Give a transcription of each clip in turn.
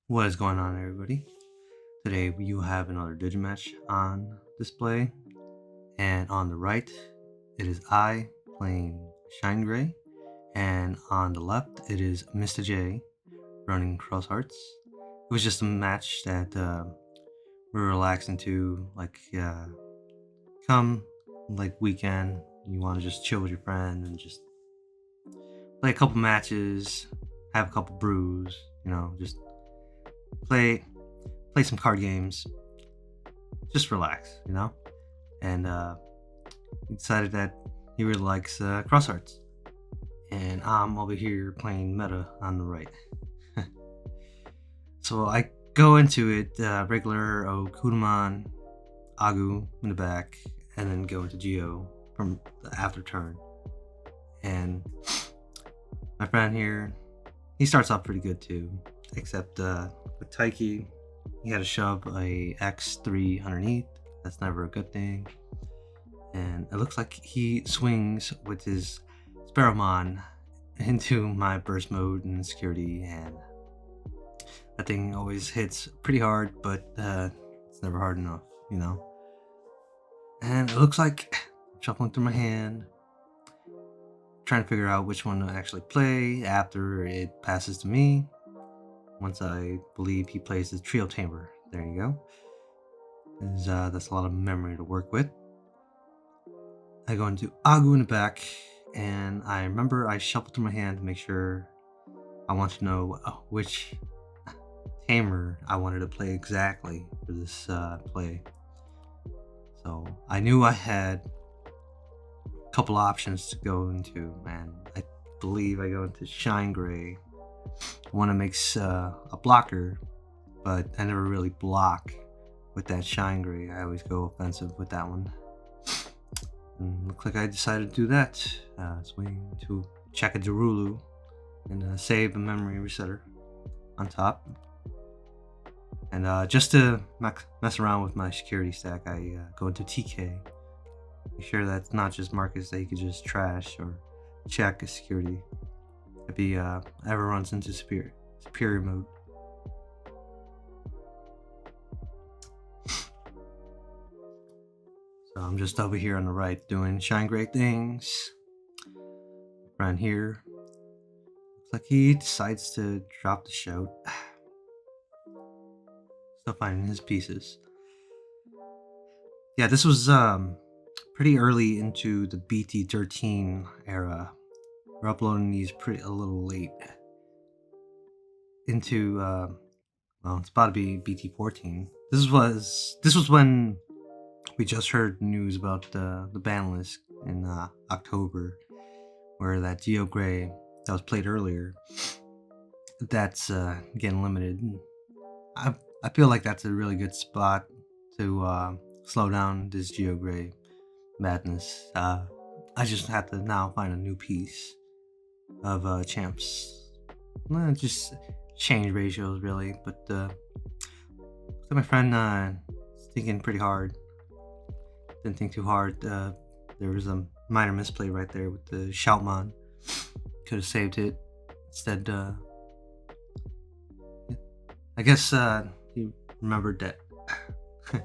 What is going on, everybody? Today you have another Digimatch on display, and on the right it is I playing ShineGrey, and on the left it is Mr. J running Xros Hearts. It was just a match that we were relaxing to, like come like weekend, you want to just chill with your friend and just play a couple matches, have a couple brews, just play some card games, just relax, and he decided that he really likes Xros Hearts, and I'm over here playing meta on the right. So I go into it regular Okudamon, Agu in the back, and then go into Geo from the after turn. And my friend here, he starts off pretty good too, except with Taiki, he had to shove a X3 underneath. That's never a good thing. And it looks like he swings with his Sparrowmon into my burst mode and security, and that thing always hits pretty hard, but it's never hard enough, And it looks like shuffling through my hand, trying to figure out which one to actually play after it passes to me. Once I believe he plays his Trio Tamer. There you go. That's a lot of memory to work with. I go into Agu in the back, and I remember I shuffled through my hand to make sure I want to know which Tamer I wanted to play exactly for this play. So I knew I had a couple options to go into, and I believe I go into ShineGrey. One that makes a blocker, but I never really block with that ShineGrey. I always go offensive with that one. And looks like I decided to do that. Swing to check a Darulu and save a memory resetter on top. And just to mess around with my security stack, I go into TK. Make sure that's not just markets that you could just trash or check a security if he ever runs into superior mode. So I'm just over here on the right doing ShineGrey things. Right here, looks like he decides to drop the shout. Still finding his pieces. Yeah, this was pretty early into the BT13 era. We're uploading these a little late into well, it's about to be BT14. This was when we just heard news about the ban list in October, where that Geo Gray that was played earlier, that's getting limited. I feel like that's a really good spot to slow down this Geo Gray madness. I just have to now find a new piece of champs. Just change ratios really, but so my friend is thinking pretty hard. Didn't think too hard. There was a minor misplay right there with the Shoutmon. Could have saved it. Instead, I guess he remembered that. He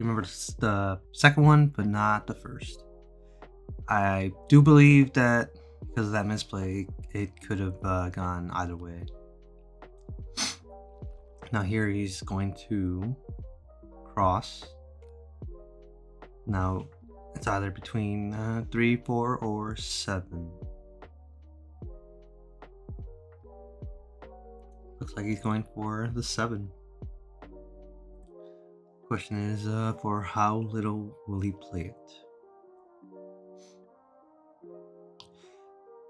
remembered the second one, but not the first. I do believe that because of that misplay, it could have gone either way. Now here he's going to cross. Now it's either between 3, 4, or 7. Looks like he's going for the 7. Question is for how little will he play it?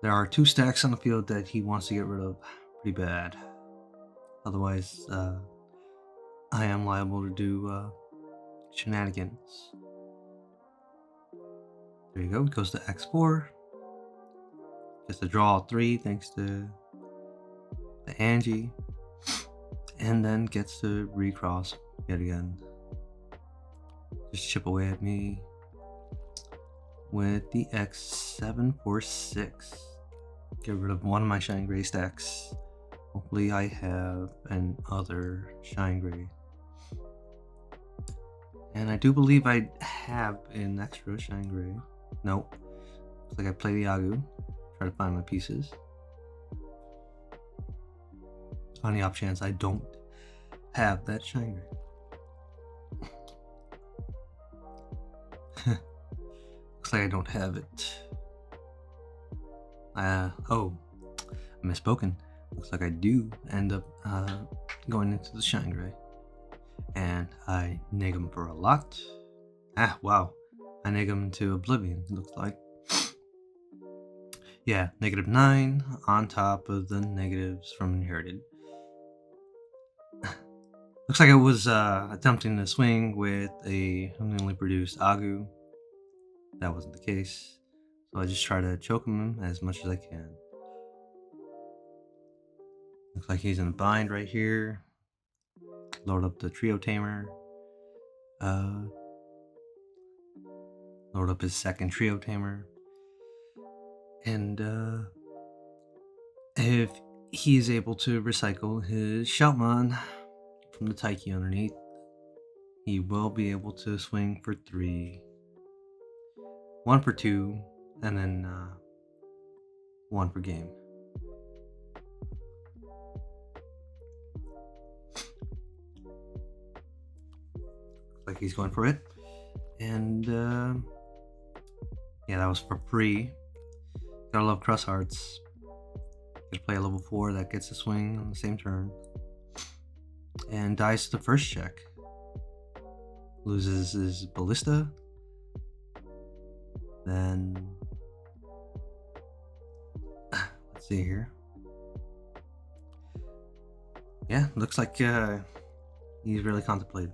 There are 2 stacks on the field that he wants to get rid of pretty bad. Otherwise, I am liable to do shenanigans. There you go. It goes to X4. Gets to draw 3 thanks to the Angie. And then gets to recross yet again. Just chip away at me with the X746. Get rid of one of my ShineGrey stacks. Hopefully I have another ShineGrey. And I do believe I have an extra ShineGrey. Nope. Looks like I play the Agu. Try to find my pieces. On the off chance I don't have that ShineGrey. Looks like I don't have it. Oh, misspoken. Looks like I do end up going into the ShineGrey. And I neg him for a lot. Ah, wow. I neg him to oblivion, looks like. Yeah, -9 on top of the negatives from inherited. Looks like I was attempting to swing with a newly produced Agu. That wasn't the case. So I just try to choke him as much as I can. Looks like he's in a bind right here. Load up the Trio Tamer. Load up his second Trio Tamer. And if he's able to recycle his Shoutmon from the Taiki underneath, he will be able to swing for 3. 1 for 2, and then 1 per game. Looks like he's going for it. And yeah, that was for free. Gotta love Xros Hearts. Gotta play a level 4 that gets a swing on the same turn. And dies to the first check. Loses his Ballista. Then let's see here. Yeah, looks like he's really contemplating.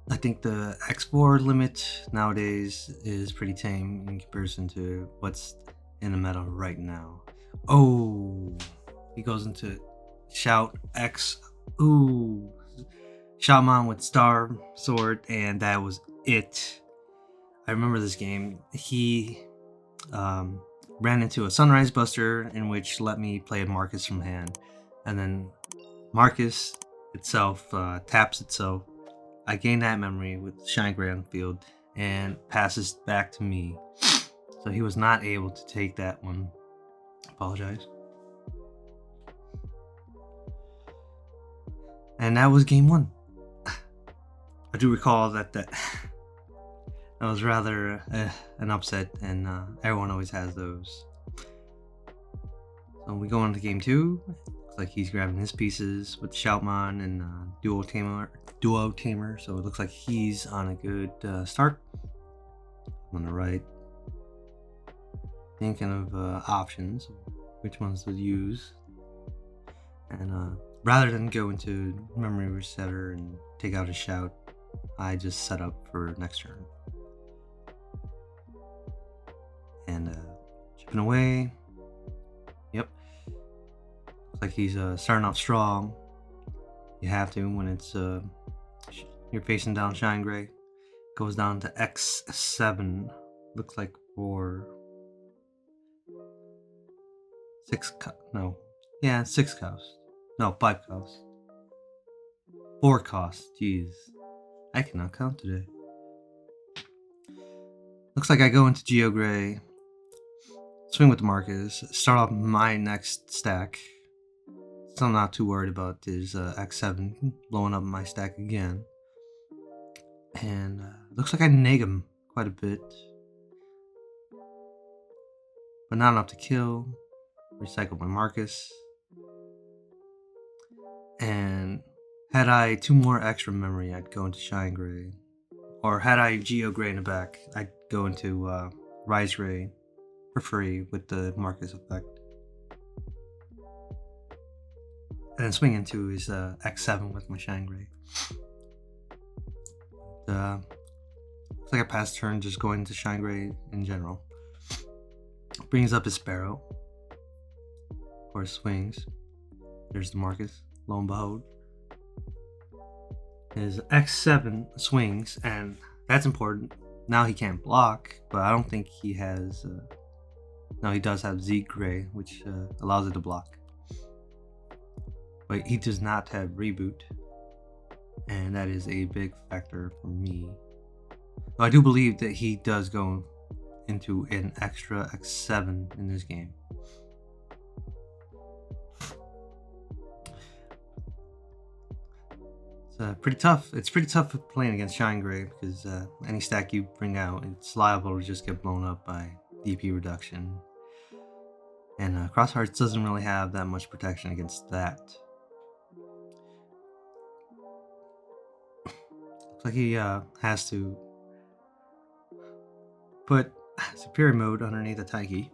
I think the X4 limit nowadays is pretty tame in comparison to what's in the meta right now. Oh, he goes into Shout X. Ooh, Shoutmon with Star Sword, and that was it. I remember this game. He ran into a Sunrise Buster in which let me play a Marcus from hand, and then Marcus itself taps itself. I gain that memory with ShineGrey on the field and passes back to me. So he was not able to take that one. Apologize. And that was game 1. I do recall that was rather an upset, and everyone always has those. So we go on to game 2. Looks like he's grabbing his pieces with Shoutmon and Duo Tamer. So it looks like he's on a good start. On the right, thinking of options, which ones to use. And rather than go into memory resetter and take out a Shout, I just set up for next turn. And chipping away. Yep. Looks like he's starting off strong. You have to when it's you're facing down ShineGrey. Goes down to X7. Looks like for 6 cost. No, 5 cost. 4 cost. Jeez, I cannot count today. Looks like I go into GeoGrey, swing with the Marcus, start off my next stack. So I'm not too worried about his X7 blowing up my stack again. And looks like I neg him quite a bit, but not enough to kill. Recycle my Marcus. And had I 2 more extra memory, I'd go into ShineGrey. Or had I GeoGrey in the back, I'd go into RiseGrey for free with the Marcus effect. And then swing into his X7 with my ShineGrey. Looks like I passed turn just going into ShineGrey in general. Brings up his Sparrow. Of course, swings. There's the Marcus, lo and behold. His X7 swings, and that's important. Now he can't block, but I don't think he has... no, he does have Z-Gray, which allows it to block. But he does not have Reboot, and that is a big factor for me. Though I do believe that he does go into an extra X7 in this game. It's pretty tough. It's pretty tough playing against ShineGrey because any stack you bring out, it's liable to just get blown up by DP reduction. And Xros Heart doesn't really have that much protection against that. Looks like he has to put Superior Mode underneath the Taiki.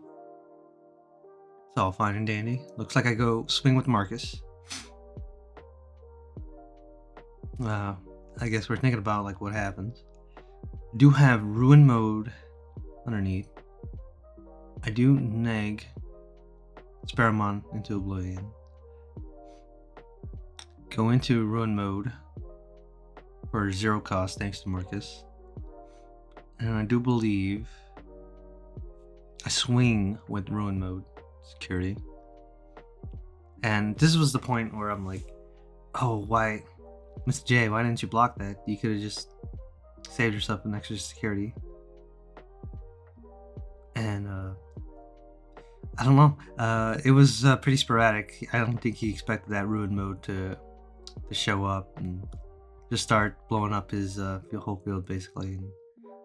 It's all fine and dandy. Looks like I go swing with Marcus. I guess we're thinking about like what happens. I do have Ruin Mode underneath. I do neg Sparrowmon into Oblivion. Go into Ruin Mode for 0 cost thanks to Marcus. And I do believe I swing with Ruin Mode security. And this was the point where I'm like, oh, why, Mr. J, why didn't you block that? You could have just saved yourself an extra security. And I don't know. It was pretty sporadic. I don't think he expected that Ruin Mode to show up and just start blowing up his whole field basically. And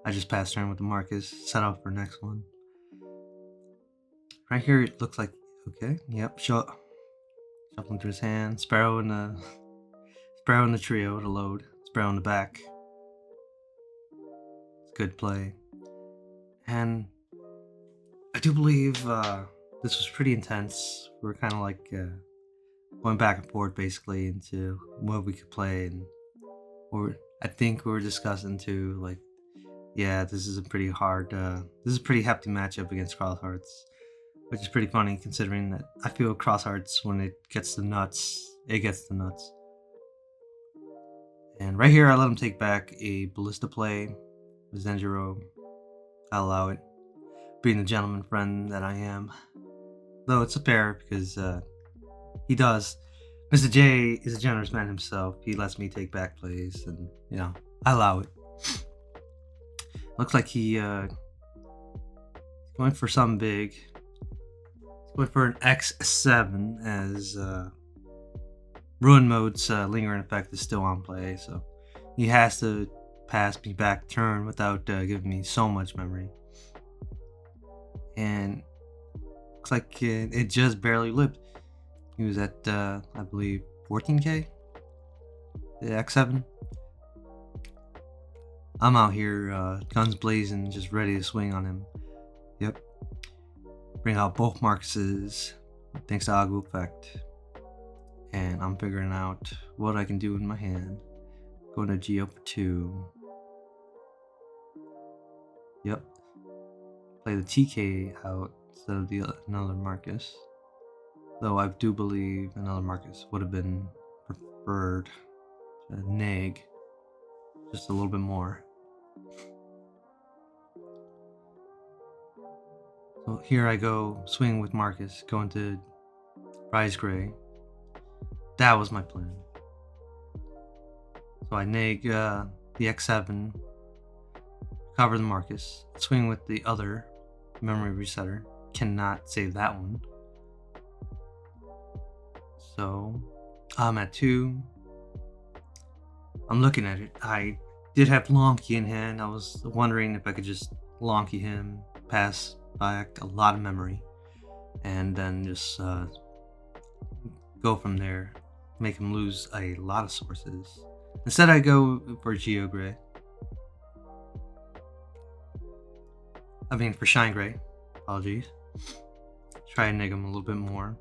I just passed turn with the Marcus, set up for next one. Right here, it looks like okay. Yep, shuffling through his hand. Sparrow in the trio to load. Sparrow in the back. It's good play. And I do believe this was pretty intense. We were kind of like going back and forth basically into what we could play, and I think we were discussing too, like, yeah, this is a pretty hard, this is a pretty hefty matchup against Xros Hearts, which is pretty funny considering that I feel Xros Hearts, when it gets the nuts, it gets the nuts. And right here, I let him take back a Ballista play with Zenjiro. I'll allow it, being the gentleman friend that I am. Though it's a fair because he does. Mr. J is a generous man himself. He lets me take back plays, and you know, I allow it. Looks like he going for something big. He's going for an X7 as Ruin Mode's lingering effect is still on play, so he has to pass me back turn without giving me so much memory. And looks like it just barely lived. He was at I believe 14k, the X7. I'm out here guns blazing, just ready to swing on him. Yep, bring out both Marcuses thanks to Agu effect, and I'm figuring out what I can do in my hand. Going to Geo for 2. Yep, play the TK out instead of another Marcus. Though I do believe another Marcus would have been preferred to neg just a little bit more. So here I go, swing with Marcus, going to Rise Gray. That was my plan. So I neg the X7, cover the Marcus, swing with the other memory resetter. Cannot save that one. So I'm at 2. I'm looking at it. I did have Lonky in hand. I was wondering if I could just Lonky him, pass back a lot of memory, and then just go from there, make him lose a lot of sources. Instead, I go for Geo Gray. I mean, for Shine Gray. Apologies. Try and neg him a little bit more,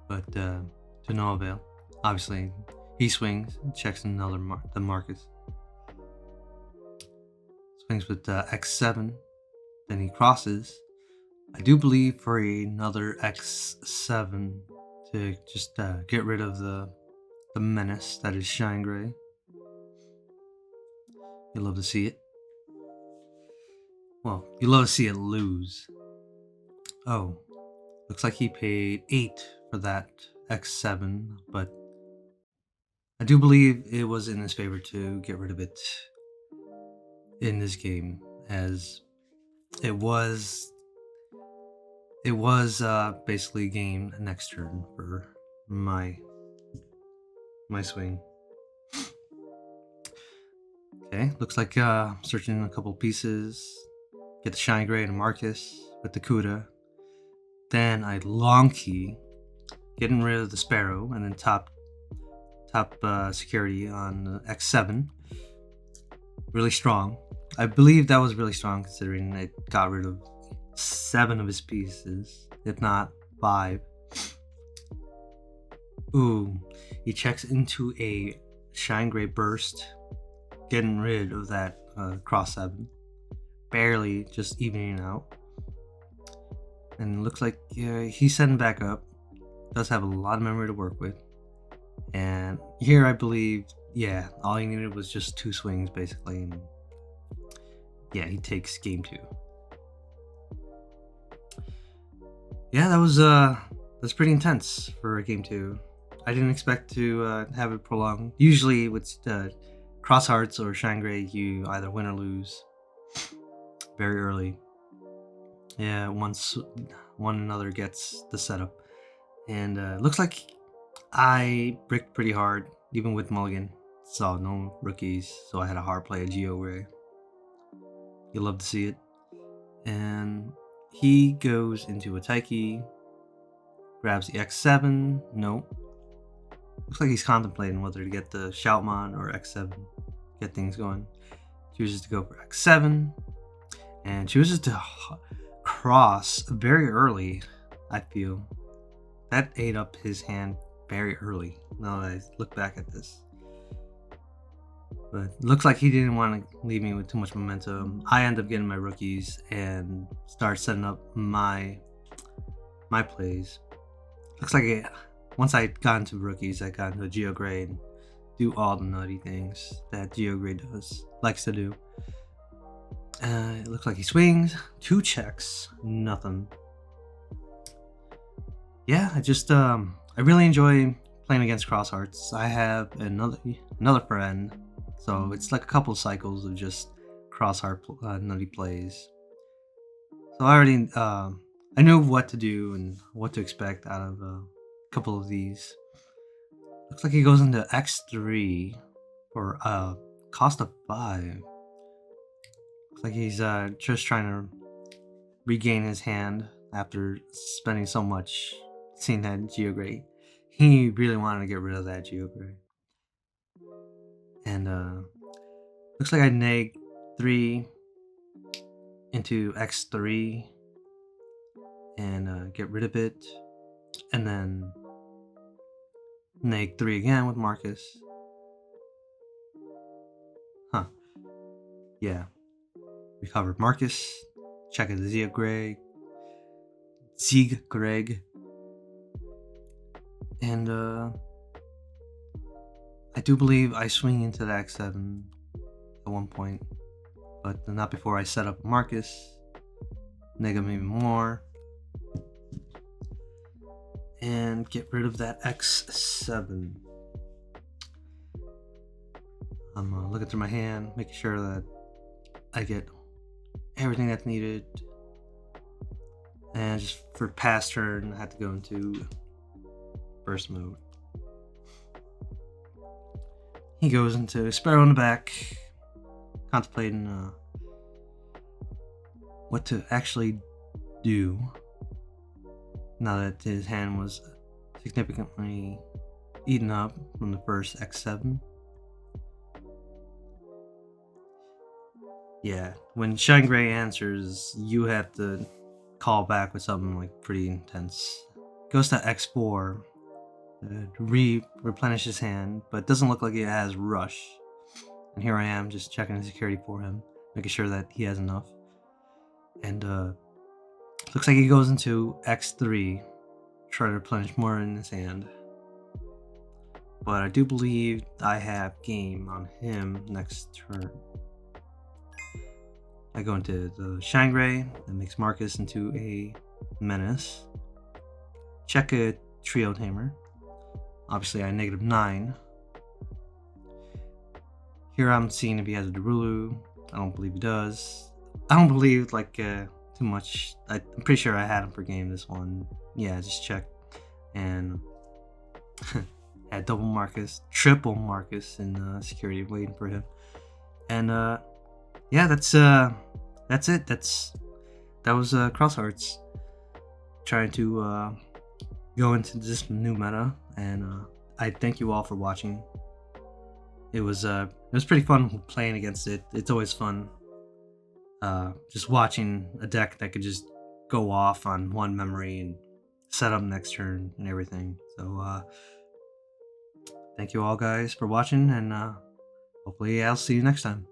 but to no avail. Obviously, he swings, checks another the Marcus. Swings with X7, then he crosses. I do believe for another X7 to just get rid of the menace that is Shine Gray. You love to see it. Well, you love to see it lose. Oh, looks like he paid 8 for that X7, but I do believe it was in his favor to get rid of it in this game, as it was basically game next turn for my swing. Okay, looks like searching a couple pieces. Get the Shine Gray and Marcus with the Kuda. Then I long key, getting rid of the Sparrow, and then top security on the X7. Really strong. I believe that was really strong considering it got rid of 7 of his pieces, if not 5. Ooh, he checks into a Shine Gray Burst, getting rid of that cross 7. Barely just evening out. And looks like he's setting back up. Does have a lot of memory to work with. And here I believe, yeah, all he needed was just 2 swings basically. And yeah, he takes game 2. Yeah, that's pretty intense for game 2. I didn't expect to have it prolonged. Usually with Xros Hearts or Shine Gray, you either win or lose very early. Yeah, once one another gets the setup. And looks like I bricked pretty hard, even with Mulligan. Saw no rookies, so I had a hard play a Geo Ray. You love to see it. And he goes into a Taiki, grabs the X7. No. Looks like he's contemplating whether to get the Shoutmon or X7. Get things going. Chooses to go for X7. And chooses to cross very early, I feel. That ate up his hand very early, now that I look back at this. But looks like he didn't want to leave me with too much momentum. I end up getting my rookies and start setting up my plays. Looks like once I got into rookies, I got into a Geo Gray and do all the nutty things that Geo Gray likes to do. It looks like he swings 2 checks, nothing. Yeah, I really enjoy playing against Xros Hearts. I have another friend, so it's like a couple of cycles of just Xros Heart nutty plays. So I already I knew what to do and what to expect out of a couple of these. Looks like he goes into X3 for a cost of 5. Looks like he's just trying to regain his hand after spending so much seeing that Geo Gray. He really wanted to get rid of that Geo Gray. And looks like I neg 3 into X3 and get rid of it. And then neg 3 again with Marcus. Huh. Yeah. Recovered Marcus. Check the Zieg Greg. And I do believe I swing into the X7 at one point, but not before I set up Marcus, neg him even more, and get rid of that X7. I'm looking through my hand, making sure that I get everything that's needed. And just for past turn, I had to go into burst mode. He goes into Sparrow in the back, contemplating what to actually do now that his hand was significantly eaten up from the first X7. Yeah, when Shine Gray answers, you have to call back with something like pretty intense. Goes to X4, replenish his hand, but it doesn't look like it has Rush. And here I am just checking the security for him, making sure that he has enough. And looks like he goes into X3, try to replenish more in his hand. But I do believe I have game on him next turn. I go into the ShineGrey that makes Marcus into a menace. Check a trio tamer. Obviously, I -9. Here I'm seeing if he has a Darulu. I don't believe he does. I don't believe like too much. I'm pretty sure I had him per game this one. Yeah, just check. And had double Marcus, triple Marcus in security waiting for him. And yeah, that's it. That was Xros Hearts trying to go into this new meta, and I thank you all for watching. It was pretty fun playing against it. It's always fun just watching a deck that could just go off on one memory and set up next turn and everything. So thank you all guys for watching, and hopefully I'll see you next time.